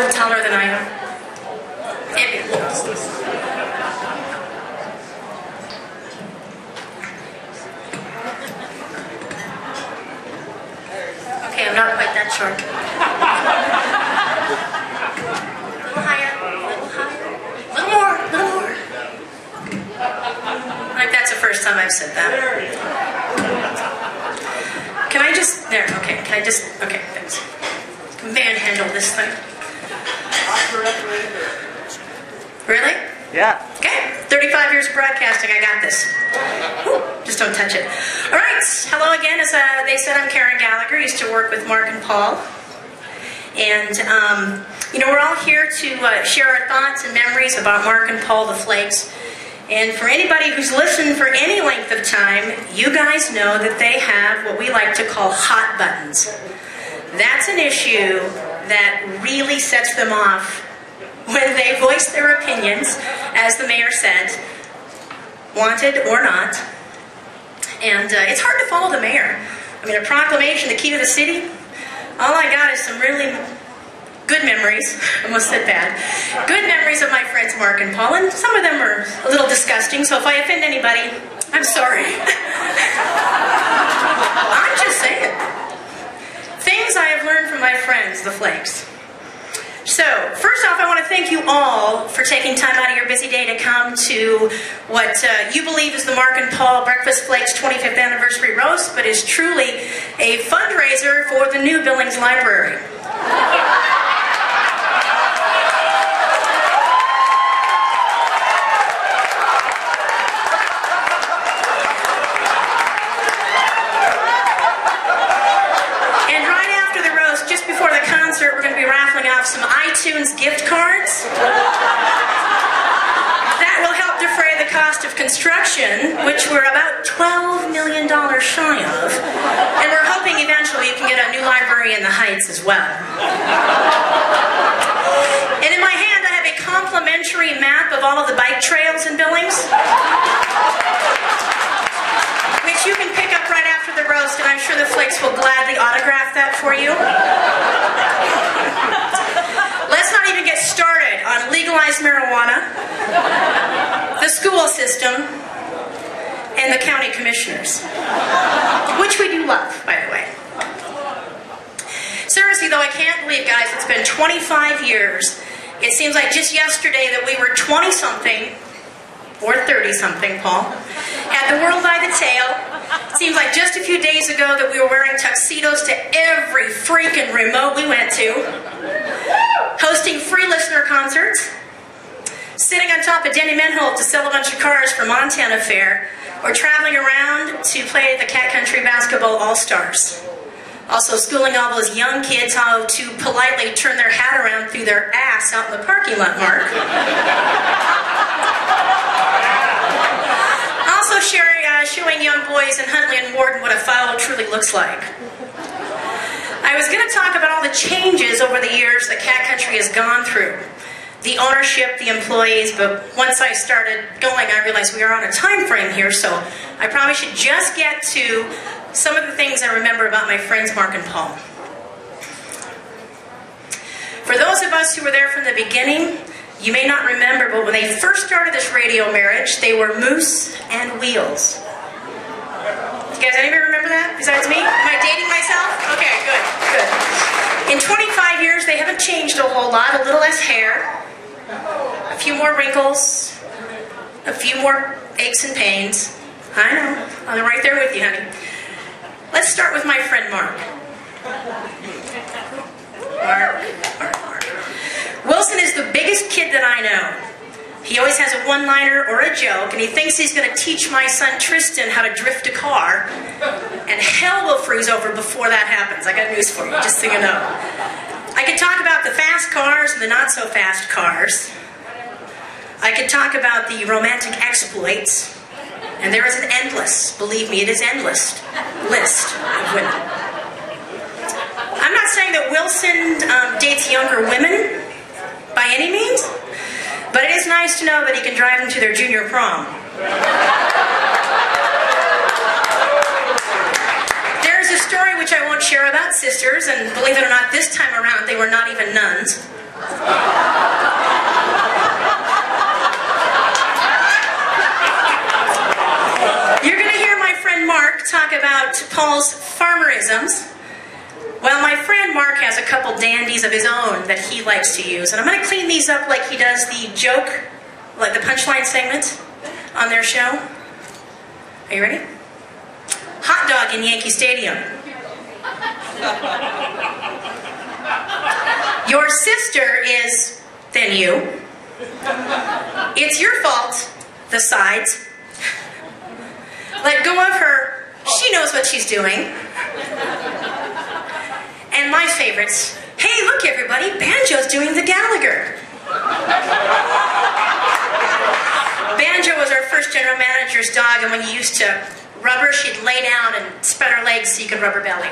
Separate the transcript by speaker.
Speaker 1: little taller than I am. Okay, I'm not quite that short. A little higher, a little higher. A little more, a little more. Like that's the first time I've said that. Can I just, there, okay, can I just, okay, thanks. Manhandle this thing. Really?
Speaker 2: Yeah.
Speaker 1: Okay, 35 years of broadcasting, I got this. Woo, just don't touch it. All right, hello again. As they said, I'm Karen Gallagher. Used to work with Mark and Paul. And, you know, we're all here to share our thoughts and memories about Mark and Paul the Flakes. And for anybody who's listened for any length of time, you guys know that they have what we like to call hot buttons. That's an issue that really sets them off when they voice their opinions, as the mayor said, wanted or not. And it's hard to follow the mayor. I mean, a proclamation, the key to the city, all I got is some really good memories. I almost said bad. Good memories of my friends Mark and Paul, and some of them are a little disgusting, so if I offend anybody, I'm sorry. I'm just saying. Things I have learned from my friends, the Flakes. So, first off, I want to thank you all for taking time out of your busy day to come to what you believe is the Mark and Paul Breakfast Flakes 25th Anniversary Roast, but is truly a fundraiser for the new Billings Library. We're going to be raffling off some iTunes gift cards. That will help defray the cost of construction, which we're about $12 million shy of. And we're hoping eventually you can get a new library in the Heights as well. And in my hand I have a complimentary map of all of the bike trails in Billings, which you can pick up right after the roast, and I'm sure the Flakes will gladly autograph that for you. Let's not even get started on legalized marijuana, the school system, and the county commissioners, which we do love, by the way. Seriously, though, I can't believe, guys, it's been 25 years. It seems like just yesterday that we were 20-something, or 30-something, Paul, at the World by the Tail. It seems like just a few days ago that we were wearing tuxedos to every freaking remote we went to, hosting free listener concerts, sitting on top of Denny Menholt to sell a bunch of cars for Montana Fair, or traveling around to play the Cat Country Basketball All-Stars. Also schooling all those young kids how to politely turn their hat around through their ass out in the parking lot, Mark. Also showing young boys in Huntley and Warden what a foul truly looks like. I was going to talk about all the changes over the years that Cat Country has gone through. The ownership, the employees, but once I started going, I realized we are on a time frame here, so I probably should just get to some of the things I remember about my friends Mark and Paul. For those of us who were there from the beginning, you may not remember, but when they first started this radio marriage, they were Moose and Wheels. You guys, anybody remember that besides me? Am I dating myself? Okay, good, good. In 25 years, they haven't changed a whole lot. A little less hair, a few more wrinkles, a few more aches and pains. I know, I'm right there with you, honey. Let's start with my friend Mark. Mark. Wilson is the biggest kid that I know. He always has a one-liner or a joke, and he thinks he's going to teach my son Tristan how to drift a car, and hell will freeze over before that happens. I got news for you, just so you know. I could talk about the fast cars and the not-so-fast cars. I could talk about the romantic exploits, and there is an endless, believe me, it is endless, list of women. I'm not saying that Wilson dates younger women, by any means, but it is nice to know that he can drive them to their junior prom. There's a story which I won't share about sisters, and believe it or not, this time around they were not even nuns. You're going to hear my friend Mark talk about Paul's farmerisms. Well, my friend Mark has a couple dandies of his own that he likes to use, and I'm going to clean these up like he does the joke, like the punchline segment on their show. Are you ready? Hot dog in Yankee Stadium. Your sister is than you. It's your fault, the sides. Let go of her. She knows what she's doing. And my favorites. Hey, look everybody, Banjo's doing the Gallagher. Banjo was our first general manager's dog, and when you used to rub her, she'd lay down and spread her legs so you could rub her belly.